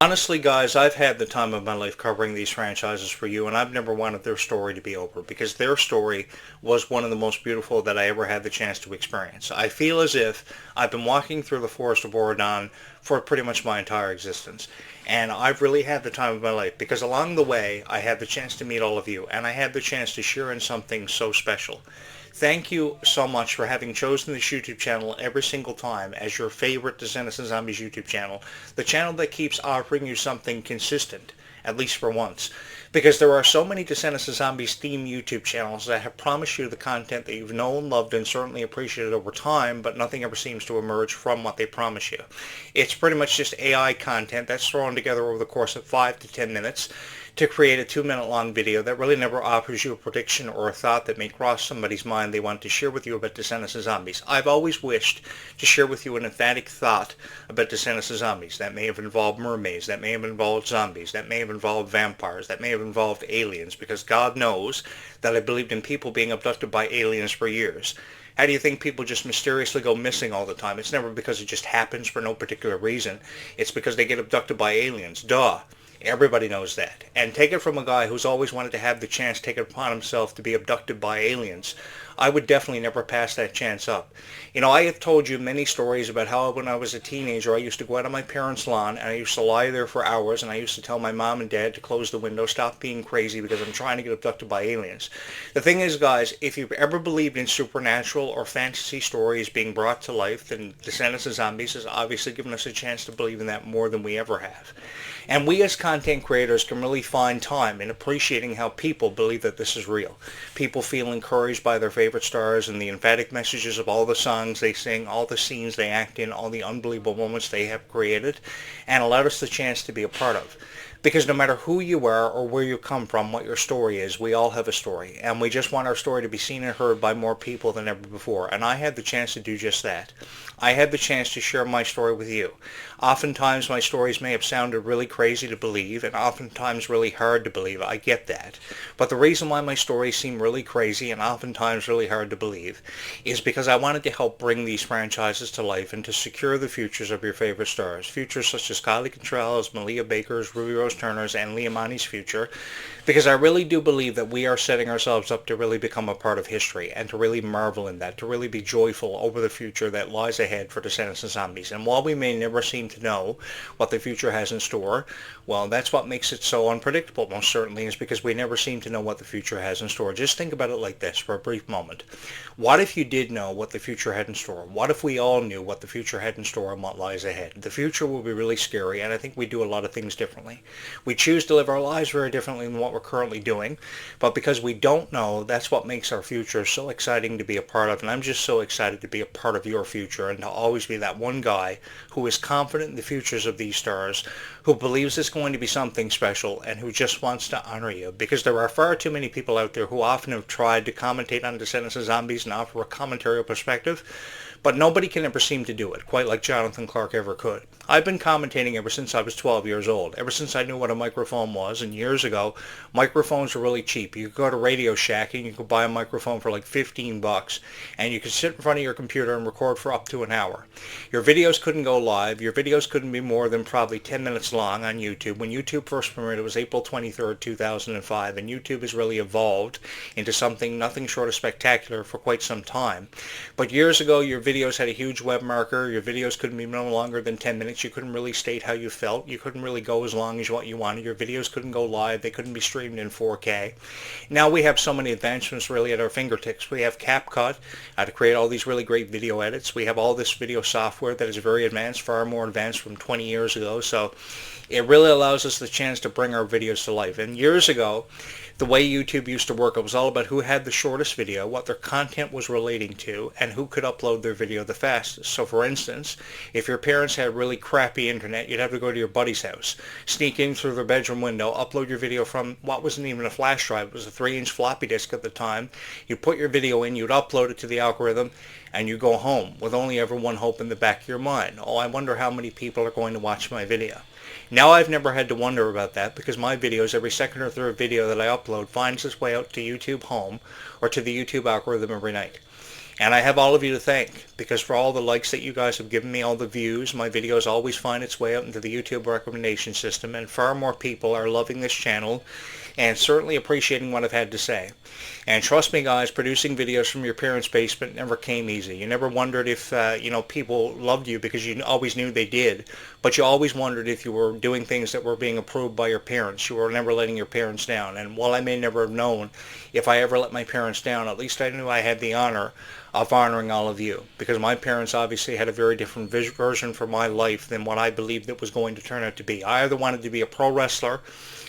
Honestly, guys, I've had the time of my life covering these franchises for you, and I've never wanted their story to be over because their story was one of the most beautiful that I ever had the chance to experience. I feel as if I've been walking through the forest of Oregon for pretty much my entire existence. And I've really had the time of my life because along the way I had the chance to meet all of you and I had the chance to share in something so special. Thank you so much for having chosen this YouTube channel every single time as your favorite Descendants and Zombies YouTube channel, the channel that keeps offering you something consistent, at least for once. Because there are so many Descendants and Zombies themed YouTube channels that have promised you the content that you've known, loved, and certainly appreciated over time, but nothing ever seems to emerge from what they promise you. It's pretty much just AI content that's thrown together over the course of 5 to 10 minutes to create a 2-minute long video that really never offers you a prediction or a thought that may cross somebody's mind they want to share with you about Descendants and Zombies. I've always wished to share with you an emphatic thought about Descendants and Zombies. That may have involved mermaids, that may have involved zombies, that may have involved vampires, that may have involved aliens, because God knows that I believed in people being abducted by aliens for years. How do you think people just mysteriously go missing all the time? It's never because it just happens for no particular reason. It's because they get abducted by aliens. Duh. Everybody knows that. And take it from a guy who's always wanted to have the chance to take it upon himself to be abducted by aliens. I would definitely never pass that chance up. You know, I have told you many stories about how when I was a teenager I used to go out on my parents' lawn and I used to lie there for hours and I used to tell my mom and dad to close the window, stop being crazy because I'm trying to get abducted by aliens. The thing is, guys, if you've ever believed in supernatural or fantasy stories being brought to life, then Descendants of Zombies has obviously given us a chance to believe in that more than we ever have. And we as content creators can really find time in appreciating how people believe that this is real. People feel encouraged by their favorite stars and the emphatic messages of all the songs they sing, all the scenes they act in, all the unbelievable moments they have created, and allowed us the chance to be a part of. Because no matter who you are or where you come from, what your story is, we all have a story. And we just want our story to be seen and heard by more people than ever before. And I had the chance to do just that. I had the chance to share my story with you. Oftentimes my stories may have sounded really crazy to believe and oftentimes really hard to believe. I get that. But the reason why my stories seem really crazy and oftentimes really hard to believe is because I wanted to help bring these franchises to life and to secure the futures of your favorite stars. Futures such as Kylie Contral's, Malia Baker's, Ruby Rose Turner's, and Liamani's future. Because I really do believe that we are setting ourselves up to really become a part of history and to really marvel in that, to really be joyful over the future that lies ahead for Descendants and Zombies. And while we may never seem to know what the future has in store, well, that's what makes it so unpredictable, most certainly, is because we never seem to know what the future has in store. Just think about it like this for a brief moment. What if you did know what the future had in store? What if we all knew what the future had in store and what lies ahead? The future will be really scary, and I think we do a lot of things differently. We choose to live our lives very differently than what we're currently doing, but because we don't know, that's what makes our future so exciting to be a part of, and I'm just so excited to be a part of your future and to always be that one guy who is confident in the futures of these stars, who believes it's going to be something special, and who just wants to honor you, because there are far too many people out there who often have tried to commentate on Descendants of Zombies and offer a commentarial perspective, but nobody can ever seem to do it, quite like Jonathan Clarke ever could. I've been commentating ever since I was 12 years old, ever since I knew what a microphone was, and years ago, microphones were really cheap. You could go to Radio Shack and you could buy a microphone for like 15 bucks, and you could sit in front of your computer and record for up to an hour. Your videos couldn't go live. Your videos couldn't be more than probably 10 minutes long on YouTube. When YouTube first premiered, it was April 23rd, 2005, and YouTube has really evolved into something nothing short of spectacular for quite some time. But years ago, your videos had a huge web marker. Your videos couldn't be no longer than 10 minutes. You couldn't really state how you felt. You couldn't really go as long as what you wanted. Your videos couldn't go live. They couldn't be streamed in 4K. Now we have so many advancements really at our fingertips. We have CapCut to create all these really great video edits. We have all this video software that is very advanced, far more advanced from 20 years ago. So it really allows us the chance to bring our videos to life. And years ago, the way YouTube used to work, it was all about who had the shortest video, what their content was relating to, and who could upload their video the fastest. So for instance, if your parents had really crappy internet, you'd have to go to your buddy's house, sneak in through their bedroom window, upload your video from what wasn't even a flash drive, it was a 3-inch floppy disk at the time. You put your video in, you'd upload it to the algorithm, and you go home with only ever one hope in the back of your mind. Oh, I wonder how many people are going to watch my video. Now I've never had to wonder about that because my videos, every second or third video that I upload, finds its way out to YouTube Home or to the YouTube algorithm every night. And I have all of you to thank because for all the likes that you guys have given me, all the views, my videos always find its way out into the YouTube recommendation system, and far more people are loving this channel and certainly appreciating what I've had to say. And trust me, guys, producing videos from your parents' basement never came easy. You never wondered if, people loved you, because you always knew they did. But you always wondered if you were doing things that were being approved by your parents. You were never letting your parents down. And while I may never have known if I ever let my parents down, at least I knew I had the honor of honoring all of you. Because my parents obviously had a very different version for my life than what I believed it was going to turn out to be. I either wanted to be a pro wrestler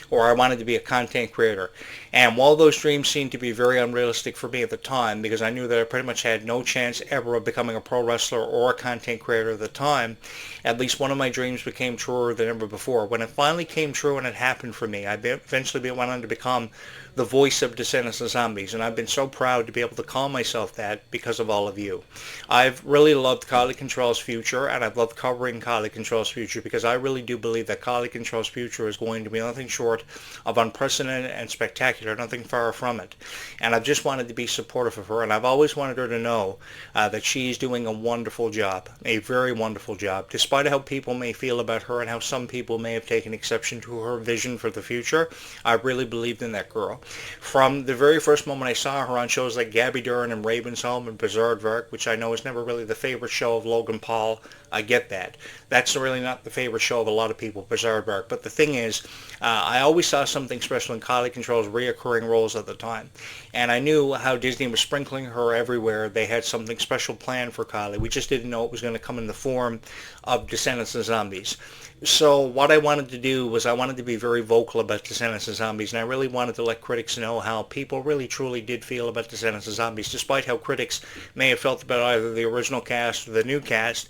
or I wanted to be a content creator. And while those dreams seemed to be very unrealistic for me at the time, because I knew that I pretty much had no chance ever of becoming a pro wrestler or a content creator at the time, at least one of my dreams became truer than ever before. When it finally came true and it happened for me, I eventually went on to become the voice of Descendants of Zombies, and I've been so proud to be able to call myself that because of all of you. I've really loved Quality Control's future, and I've loved covering Quality Control's future, because I really do believe that Quality Control's future is going to be nothing short of unprecedented and spectacular, nothing far from it. And I've just wanted to be supportive of her, and I've always wanted her to know that she's doing a wonderful job, a very wonderful job. Despite how people may feel about her and how some people may have taken exception to her vision for the future, I really believed in that girl. From the very first moment I saw her on shows like Gabby Duran and Raven's Home and Berserk, which I know is never really the favorite show of Logan Paul, I get that. That's really not the favorite show of a lot of people, Berserk. But the thing is, I always saw something special in Quality Control's reoccurring roles at the time. And I knew how Disney was sprinkling her everywhere. They had something special planned for Kylie. We just didn't know it was going to come in the form of Descendants of Zombies. So what I wanted to do was I wanted to be very vocal about Descendants of Zombies, and I really wanted to let critics know how people really truly did feel about Descendants of Zombies, despite how critics may have felt about either the original cast or the new cast.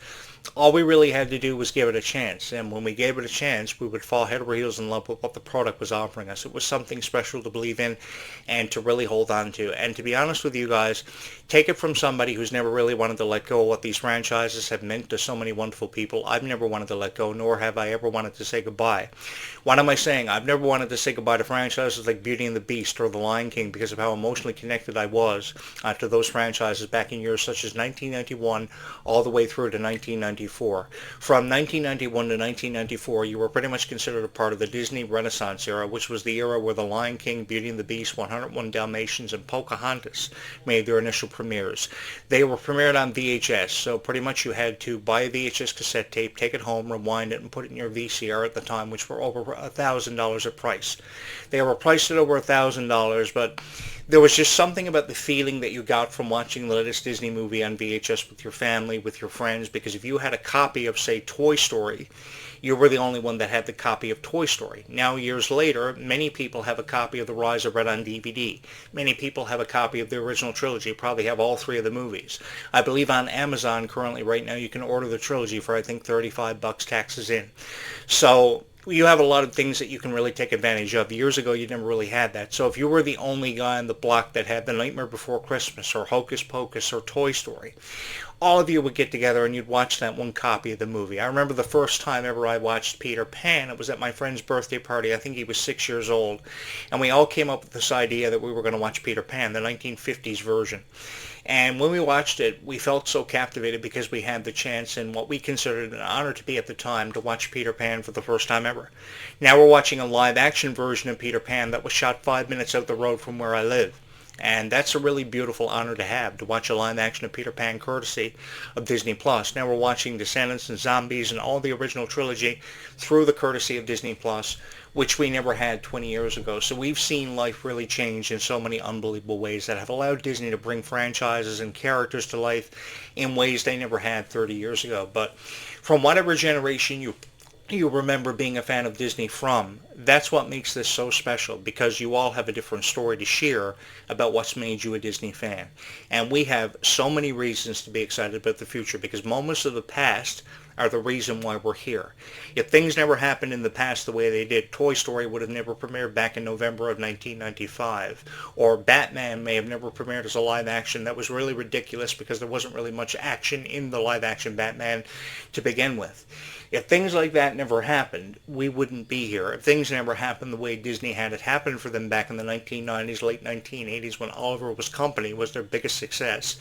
All we really had to do was give it a chance, and when we gave it a chance, we would fall head over heels in love with what the product was offering us. It was something special to believe in and to really hold on to. And to be honest with you guys, take it from somebody who's never really wanted to let go of what these franchises have meant to so many wonderful people. I've never wanted to let go, nor have I ever wanted to say goodbye. What am I saying? I've never wanted to say goodbye to franchises like Beauty and the Beast or The Lion King because of how emotionally connected I was to those franchises back in years such as 1991 all the way through to 1994. From 1991 to 1994, you were pretty much considered a part of the Disney Renaissance era, which was the era where The Lion King, Beauty and the Beast, 101 Dalmatians, and Pocahontas made their initial premieres. They were premiered on VHS, so pretty much you had to buy a VHS cassette tape, take it home, rewind it, and put it in your VCR at the time, which were over $1,000 a price. They were priced at over $1,000, but there was just something about the feeling that you got from watching the latest Disney movie on VHS with your family, with your friends, because if you had a copy of, say, Toy Story, you were the only one that had the copy of Toy Story. Now, years later, many people have a copy of The Rise of Red on DVD. Many people have a copy of the original trilogy, probably have all three of the movies. I believe on Amazon currently right now you can order the trilogy for, I think, $35 taxes in. So you have a lot of things that you can really take advantage of. Years ago, you never really had that. So if you were the only guy on the block that had The Nightmare Before Christmas or Hocus Pocus or Toy Story, all of you would get together and you'd watch that one copy of the movie. I remember the first time ever I watched Peter Pan. It was at my friend's birthday party. I think he was 6 years old. And we all came up with this idea that we were going to watch Peter Pan, the 1950s version. And when we watched it, we felt so captivated because we had the chance and what we considered an honor to be at the time to watch Peter Pan for the first time ever. Now we're watching a live-action version of Peter Pan that was shot 5 minutes out the road from where I live. And that's a really beautiful honor to have, to watch a live action of Peter Pan courtesy of Disney+. Now we're watching Descendants and Zombies and all the original trilogy through the courtesy of Disney+, which we never had 20 years ago. So we've seen life really change in so many unbelievable ways that have allowed Disney to bring franchises and characters to life in ways they never had 30 years ago. But from whatever generation you remember being a fan of Disney from, that's what makes this so special, because you all have a different story to share about what's made you a Disney fan. And we have so many reasons to be excited about the future, because moments of the past are the reason why we're here. If things never happened in the past the way they did, Toy Story would have never premiered back in November of 1995. Or Batman may have never premiered as a live action. That was really ridiculous because there wasn't really much action in the live action Batman to begin with. If things like that never happened, we wouldn't be here. If things never happened the way Disney had it happen for them back in the 1990s, late 1980s, when Oliver was Company was their biggest success,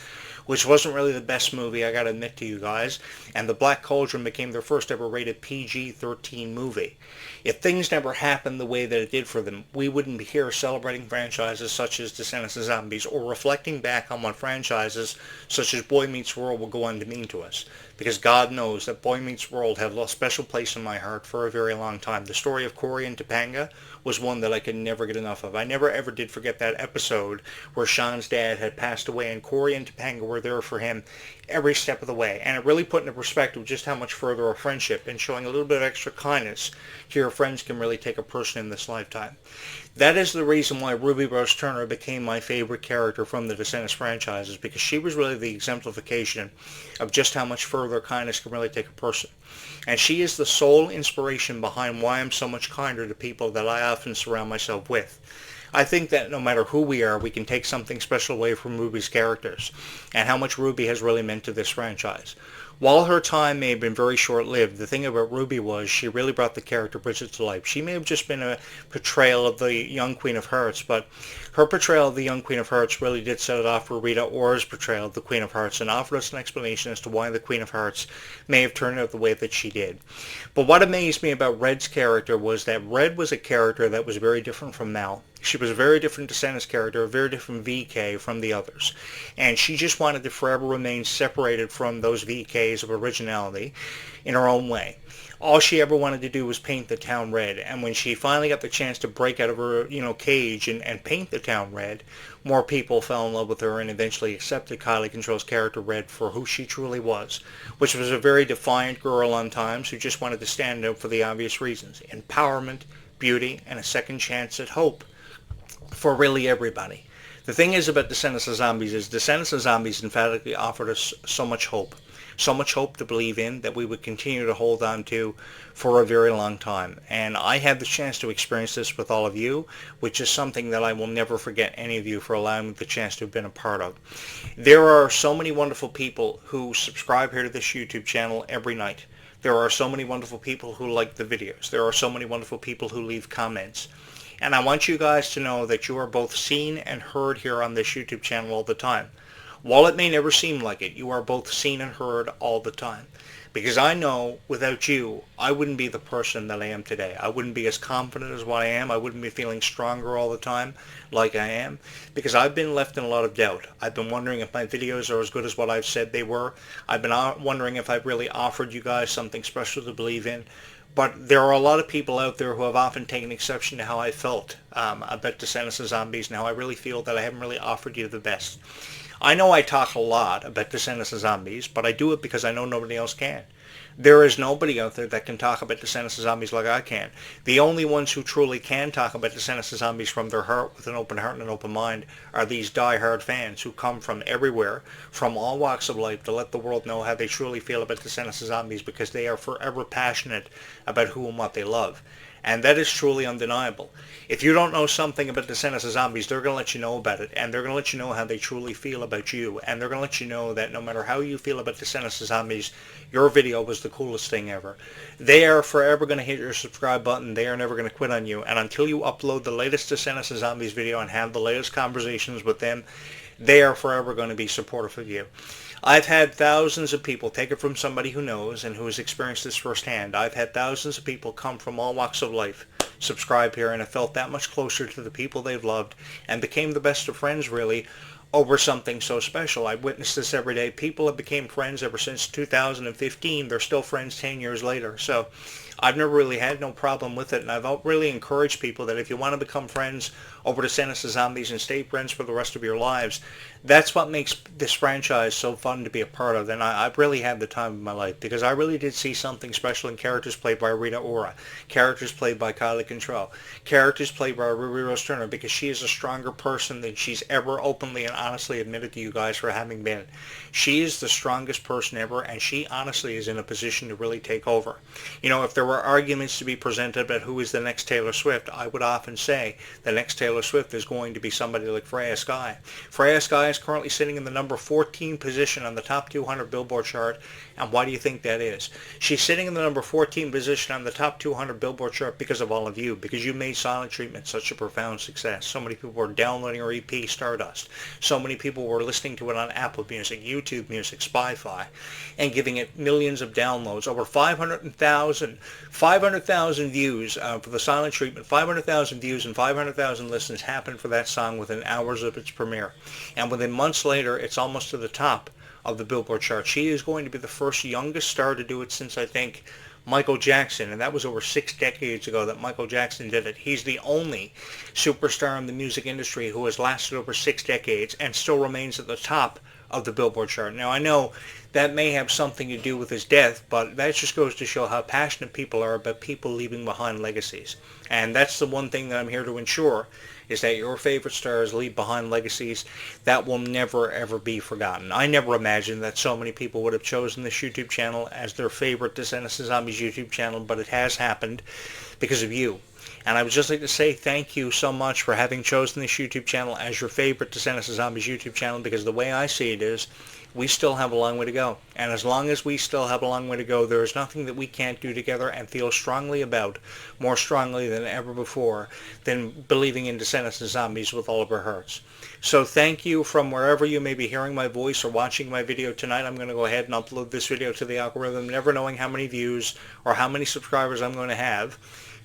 which wasn't really the best movie, I gotta admit to you guys, and The Black Cauldron became their first ever rated PG-13 movie. If things never happened the way that it did for them, we wouldn't be here celebrating franchises such as Descendants of Zombies or reflecting back on what franchises such as Boy Meets World will go on to mean to us. Because God knows that Boy Meets World had a special place in my heart for a very long time. The story of Corey and Topanga was one that I could never get enough of. I never ever did forget that episode where Sean's dad had passed away and Corey and Topanga were there for him every step of the way. And it really put into perspective just how much further a friendship and showing a little bit of extra kindness to your friends can really take a person in this lifetime. That is the reason why Ruby Rose Turner became my favorite character from the Descendants franchises, because she was really the exemplification of just how much further kindness can really take a person. And she is the sole inspiration behind why I'm so much kinder to people that I often surround myself with. I think that no matter who we are, we can take something special away from Ruby's characters and how much Ruby has really meant to this franchise. While her time may have been very short-lived, the thing about Ruby was she really brought the character Bridget to life. She may have just been a portrayal of the young Queen of Hearts, but her portrayal of the young Queen of Hearts really did set it off for Rita Ora's portrayal of the Queen of Hearts and offered us an explanation as to why the Queen of Hearts may have turned out the way that she did. But what amazed me about Red's character was that Red was a character that was very different from Mal. She was a very different Descendants character, a very different VK from the others. And she just wanted to forever remain separated from those VKs of originality in her own way. All she ever wanted to do was paint the town red. And when she finally got the chance to break out of her, cage and paint the town red, more people fell in love with her and eventually accepted Kylie Control's character Red for who she truly was, which was a very defiant girl on times who just wanted to stand out for the obvious reasons: empowerment, beauty, and a second chance at hope for really everybody. The thing is about Descendants of Zombies is Descendants of Zombies emphatically offered us so much hope to believe in that we would continue to hold on to for a very long time. And I had the chance to experience this with all of you, which is something that I will never forget any of you for allowing me the chance to have been a part of. There are so many wonderful people who subscribe here to this YouTube channel every night. There are so many wonderful people who like the videos. There are so many wonderful people who leave comments. And I want you guys to know that you are both seen and heard here on this YouTube channel all the time. While it may never seem like it, you are both seen and heard all the time. Because I know without you, I wouldn't be the person that I am today. I wouldn't be as confident as what I am. I wouldn't be feeling stronger all the time like I am. Because I've been left in a lot of doubt. I've been wondering if my videos are as good as what I've said they were. I've been wondering if I've really offered you guys something special to believe in. But there are a lot of people out there who have often taken exception to how I felt about Descendants of Zombies and how I really feel that I haven't really offered you the best. I know I talk a lot about Descendants of Zombies, but I do it because I know nobody else can. There is nobody out there that can talk about Descendants of Zombies like I can. The only ones who truly can talk about Descendants of Zombies from their heart, with an open heart and an open mind, are these die-hard fans who come from everywhere, from all walks of life, to let the world know how they truly feel about Descendants of Zombies, because they are forever passionate about who and what they love. And that is truly undeniable. If you don't know something about Descendants of Zombies, they're going to let you know about it, and they're going to let you know how they truly feel about you, and they're going to let you know that no matter how you feel about Descendants of Zombies, your video was the coolest thing ever. They are forever going to hit your subscribe button. They are never going to quit on you, and until you upload the latest Descendants of Zombies video and have the latest conversations with them, they are forever going to be supportive of you. I've had thousands of people, take it from somebody who knows and who has experienced this firsthand, I've had thousands of people come from all walks of life, subscribe here, and have felt that much closer to the people they've loved and became the best of friends, really, over something so special. I've witnessed this every day. People have become friends ever since 2015. They're still friends 10 years later. So I've never really had no problem with it, and I've really encouraged people that if you want to become friends over Descendants of Zombies and stay friends for the rest of your lives, that's what makes this franchise so fun to be a part of. And I've really had the time of my life, because I really did see something special in characters played by Rita Ora, characters played by Kylie Control, characters played by Ruby Rose Turner, because she is a stronger person than she's ever openly and honestly admitted to you guys for having been. She is the strongest person ever, and she honestly is in a position to really take over. You know, if there there were arguments to be presented about who is the next Taylor Swift, I would often say the next Taylor Swift is going to be somebody like Freya Sky. Freya Sky is currently sitting in the number 14 position on the top 200 Billboard chart, and why do you think that is? She's sitting in the number 14 position on the top 200 Billboard chart because of all of you, because you made Silent Treatment such a profound success. So many people were downloading her EP, Stardust. So many people were listening to it on Apple Music, YouTube Music, Spotify, and giving it millions of downloads. Over 500,000 views for the Silent Treatment. 500,000 views and 500,000 listens happened for that song within hours of its premiere. And within months later, it's almost to the top of the Billboard chart. She is going to be the first youngest star to do it since, I think, Michael Jackson, and that was over 6 decades ago that Michael Jackson did it. He's the only superstar in the music industry who has lasted over 6 decades and still remains at the top of the Billboard chart. Now, I know that may have something to do with his death, but that just goes to show how passionate people are about people leaving behind legacies. And that's the one thing that I'm here to ensure, is that your favorite stars leave behind legacies that will never, ever be forgotten. I never imagined that so many people would have chosen this YouTube channel as their favorite Descendants of Zombies YouTube channel, but it has happened because of you. And I would just like to say thank you so much for having chosen this YouTube channel as your favorite Descendants of Zombies YouTube channel, because the way I see it is, we still have a long way to go. And as long as we still have a long way to go, there is nothing that we can't do together and feel strongly about, more strongly than ever before, than believing in Descendants of Zombies with all of our hearts. So thank you from wherever you may be hearing my voice or watching my video tonight. I'm going to go ahead and upload this video to the algorithm, never knowing how many views or how many subscribers I'm going to have.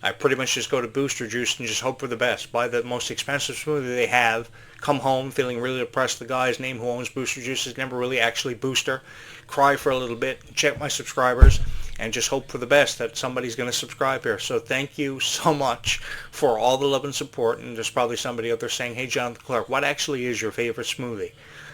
I pretty much just go to Booster Juice and just hope for the best. Buy the most expensive smoothie they have. Come home feeling really depressed. The guy's name who owns Booster Juice is never really actually Booster. Cry for a little bit. Check my subscribers. And just hope for the best that somebody's going to subscribe here. So thank you so much for all the love and support. And there's probably somebody out there saying, hey, Jonathan Clarke, what actually is your favorite smoothie?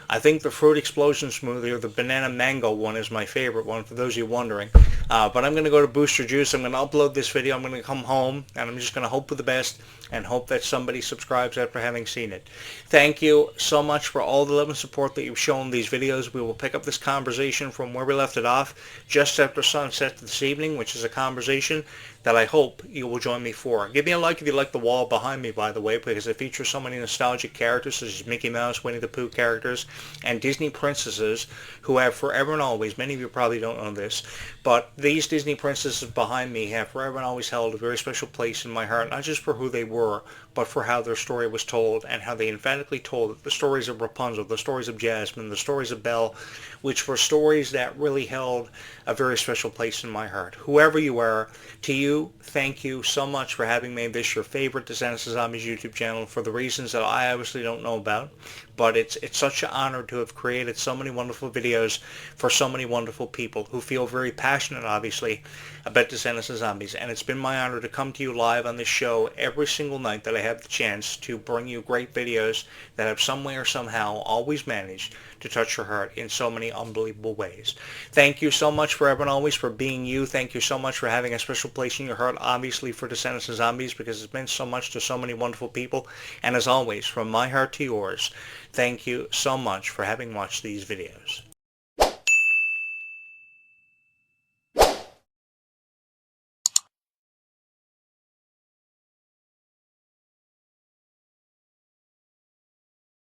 I think the Fruit Explosion smoothie or the Banana Mango one is my favorite one, for those of you wondering. But I'm going to go to Booster Juice. I'm going to upload this video. I'm going to come home, and I'm just going to hope for the best and hope that somebody subscribes after having seen it. Thank you so much for all the love and support that you've shown these videos. We will pick up this conversation from where we left it off just after sunset this evening, which is a conversation that I hope you will join me for. Give me a like if you like the wall behind me, by the way, because it features so many nostalgic characters such as Mickey Mouse, Winnie the Pooh characters, and Disney princesses who have forever and always, many of you probably don't know this, but these Disney princesses behind me have forever and always held a very special place in my heart, not just for who they were, but for how their story was told and how they emphatically told it. The stories of Rapunzel, the stories of Jasmine, the stories of Belle, which were stories that really held a very special place in my heart. Whoever you are, to you, thank you so much for having made this your favorite Descendants of Zombies YouTube channel for the reasons that I obviously don't know about. But it's such an honor to have created so many wonderful videos for so many wonderful people who feel very passionate, obviously, about Descendants of Zombies. And it's been my honor to come to you live on this show every single night that I have the chance to bring you great videos that have some way or somehow always managed to touch your heart in so many unbelievable ways. Thank you so much forever and always for being you. Thank you so much for having a special place in your heart, obviously, for Descendants of Zombies, because it's meant so much to so many wonderful people. And as always, from my heart to yours, thank you so much for having watched these videos.